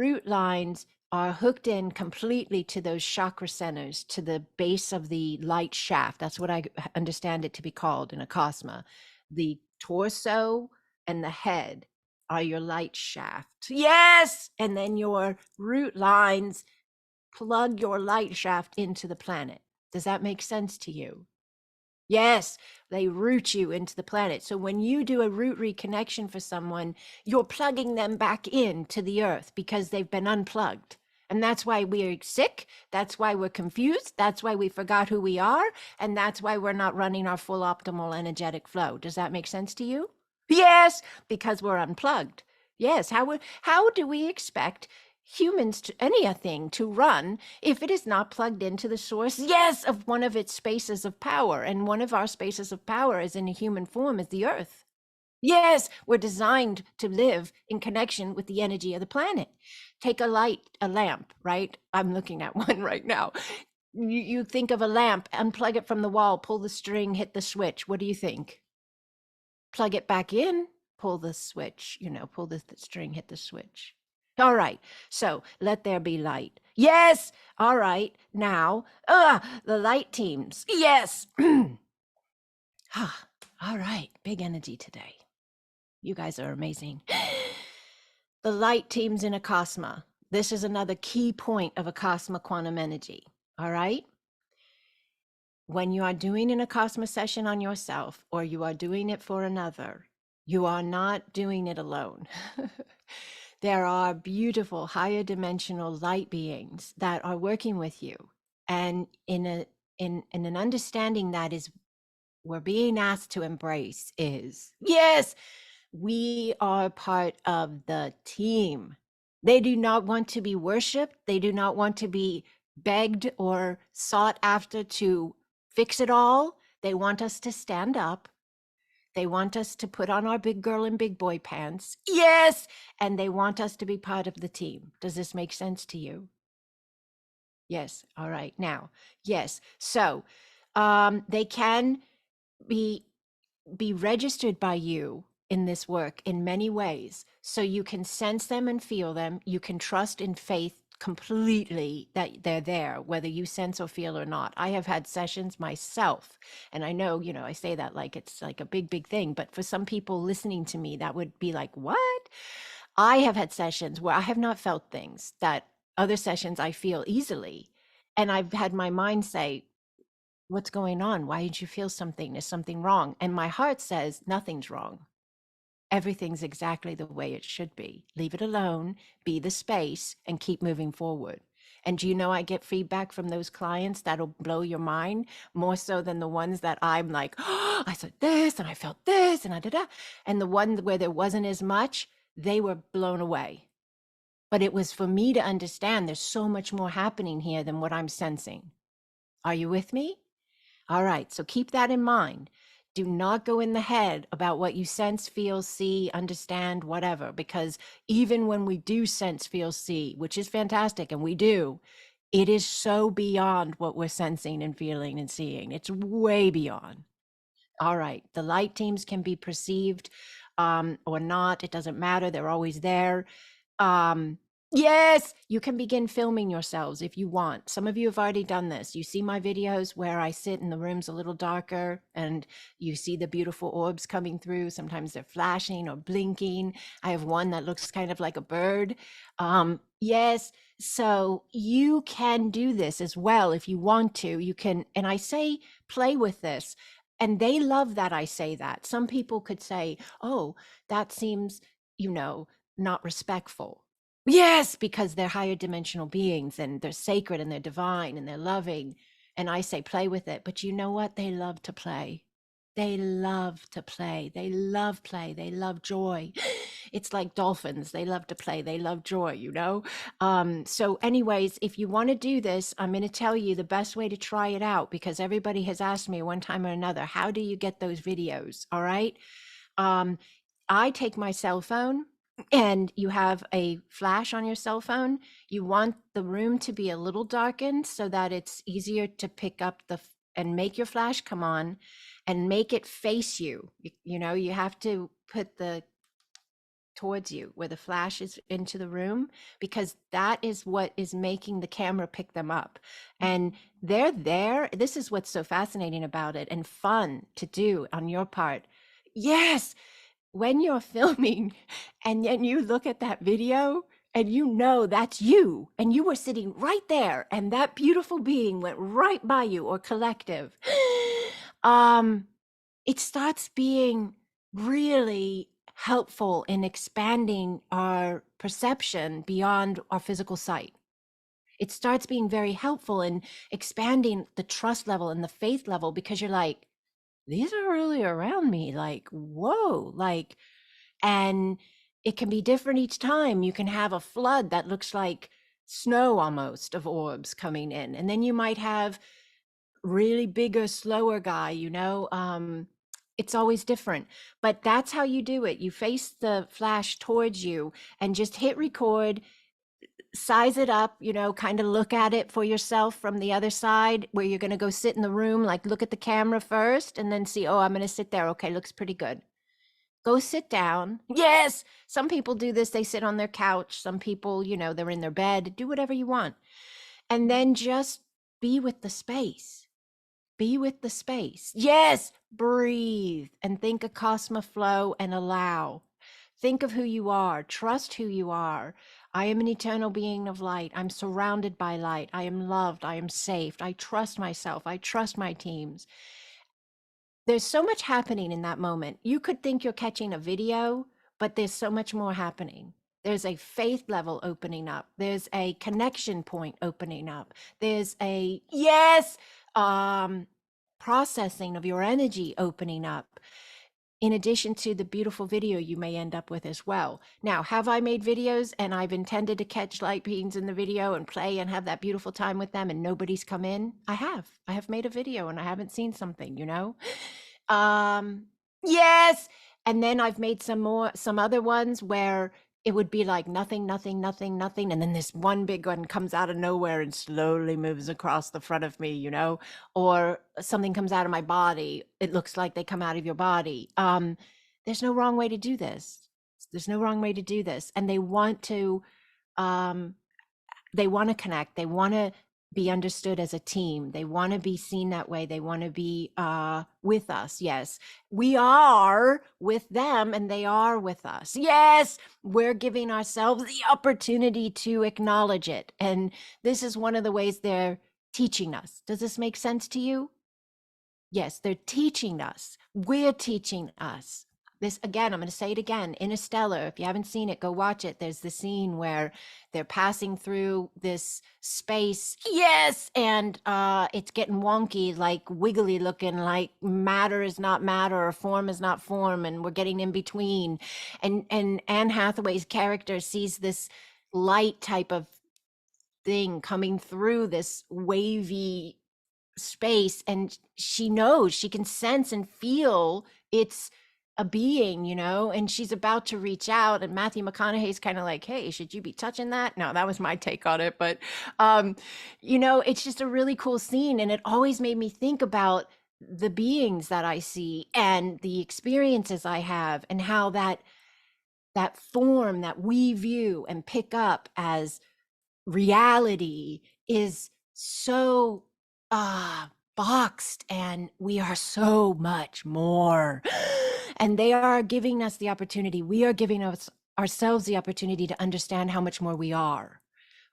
root lines are hooked in completely to those chakra centers, to the base of the light shaft. That's what I understand it to be called in Acasma. The torso and the head are your light shaft. Yes! And then your root lines plug your light shaft into the planet. Does that make sense to you? Yes, they root you into the planet. So when you do a root reconnection for someone, you're plugging them back into the earth because they've been unplugged. And that's why we're sick. That's why we're confused. That's why we forgot who we are. And that's why we're not running our full optimal energetic flow. Does that make sense to you? Yes, because we're unplugged. Yes, how do we expect humans to anything to run if it is not plugged into the source, yes, of one of its spaces of power? And one of our spaces of power is in a human form, is the earth. Yes, we're designed to live in connection with the energy of the planet. Take a lamp, right? I'm looking at one right now. You think of a lamp, unplug it from the wall, pull the string, hit the switch. What do you think? Plug it back in, pull the switch, pull the string, hit the switch. All right, so let there be light. Yes, all right, now, the light teams. Yes. All right, big energy today. You guys are amazing. The light teams in Acasma. This is another key point of Acasma Quantum Energy, all right? When you are doing an Acasma session on yourself, or you are doing it for another, you are not doing it alone. There are beautiful higher dimensional light beings that are working with you. And in an understanding that is we're being asked to embrace is, yes, we are part of the team. They do not want to be worshiped. They do not want to be begged or sought after to fix it all. They want us to stand up. They want us to put on our big girl and big boy pants. Yes. And they want us to be part of the team. Does this make sense to you? Yes. All right. Now, yes. So they can be registered by you in this work in many ways. So you can sense them and feel them. You can trust in faith completely that they're there, whether you sense or feel or not. I have had sessions myself, and I know, I say that like it's like a big, big thing, but for some people listening to me, that would be like, what? I have had sessions where I have not felt things that other sessions I feel easily. And I've had my mind say, what's going on? Why did you feel something? Is something wrong? And my heart says, nothing's wrong. Everything's exactly the way it should be. Leave it alone, be the space, and keep moving forward. And do you know, I get feedback from those clients that'll blow your mind more so than the ones that I'm like, oh, I said this and I felt this and da. And the ones where there wasn't as much, they were blown away. But it was for me to understand there's so much more happening here than what I'm sensing. Are you with me? All right, so keep that in mind. Do not go in the head about what you sense, feel, see, understand, whatever, because even when we do sense, feel, see, which is fantastic, and we do, it is so beyond what we're sensing and feeling and seeing. It's way beyond. All right, the light teams can be perceived or not. It doesn't matter. They're always there. Yes, you can begin filming yourselves if you want. Some of you have already done this. You see my videos where I sit and the room's a little darker and you see the beautiful orbs coming through. Sometimes they're flashing or blinking. I have one that looks kind of like a bird. Yes, so you can do this as well if you want to. You can, and I say play with this. And they love that I say that. Some people could say, oh, that seems, not respectful. Yes, because they're higher dimensional beings and they're sacred and they're divine and they're loving. And I say, play with it. But you know what? They love to play. They love to play. They love play. They love joy. It's like dolphins. They love to play. They love joy, So anyways, if you want to do this, I'm going to tell you the best way to try it out, because everybody has asked me one time or another, how do you get those videos? All right. I take my cell phone, and you have a flash on your cell phone. You want the room to be a little darkened so that it's easier to pick up and make your flash come on and make it face you. You have to put the towards you, where the flash is into the room, because that is what is making the camera pick them up. And they're there. This is what's so fascinating about it and fun to do on your part. Yes, when you're filming and then you look at that video and you know that's you and you were sitting right there and that beautiful being went right by you, or collective, it starts being really helpful in expanding our perception beyond our physical sight. It starts being very helpful in expanding the trust level and the faith level, because you're like, these are really around me, like, whoa, like, and it can be different each time. You can have a flood that looks like snow almost of orbs coming in, and then you might have really bigger, slower guy, it's always different. But that's how you do it. You face the flash towards you and just hit record, size it up, kind of look at it for yourself from the other side, where you're going to go sit in the room, like look at the camera first and then see, oh, I'm going to sit there. Okay, looks pretty good. Go sit down. Yes. Some people do this. They sit on their couch. Some people, they're in their bed. Do whatever you want. And then just be with the space. Be with the space. Yes. Breathe and think Acasma flow and allow. Think of who you are. Trust who you are. I am an eternal being of light. I'm surrounded by light. I am loved. I am safe. I trust myself. I trust my teams. There's so much happening in that moment. You could think you're catching a video, but there's so much more happening. There's a faith level opening up. There's a connection point opening up. There's a processing of your energy opening up, in addition to the beautiful video you may end up with as well. Now, have I made videos and I've intended to catch light beings in the video and play and have that beautiful time with them and nobody's come in? I have made a video and I haven't seen something, Yes. And then I've made some other ones where it would be like nothing, nothing, nothing, nothing. And then this one big one comes out of nowhere and slowly moves across the front of me, or something comes out of my body. It looks like they come out of your body. There's no wrong way to do this. There's no wrong way to do this. And they want to connect. They want to be understood as a team. They want to be seen that way. They want to be with us. Yes, we are with them and they are with us. Yes, we're giving ourselves the opportunity to acknowledge it. And this is one of the ways they're teaching us. Does this make sense to you? Yes, they're teaching us. We're teaching us. This, again, I'm going to say it again, Interstellar. If you haven't seen it, go watch it. There's the scene where they're passing through this space. Yes. And it's getting wonky, like wiggly looking, like matter is not matter or form is not form. And we're getting in between. And Anne Hathaway's character sees this light type of thing coming through this wavy space. And she knows, she can sense and feel it's a being, and she's about to reach out, and Matthew McConaughey's kind of like, hey, should you be touching that? No, that was my take on it. But, it's just a really cool scene. And it always made me think about the beings that I see and the experiences I have, and how that form that we view and pick up as reality is so boxed, and we are so much more. And they are giving us the opportunity. We are giving ourselves the opportunity to understand how much more we are.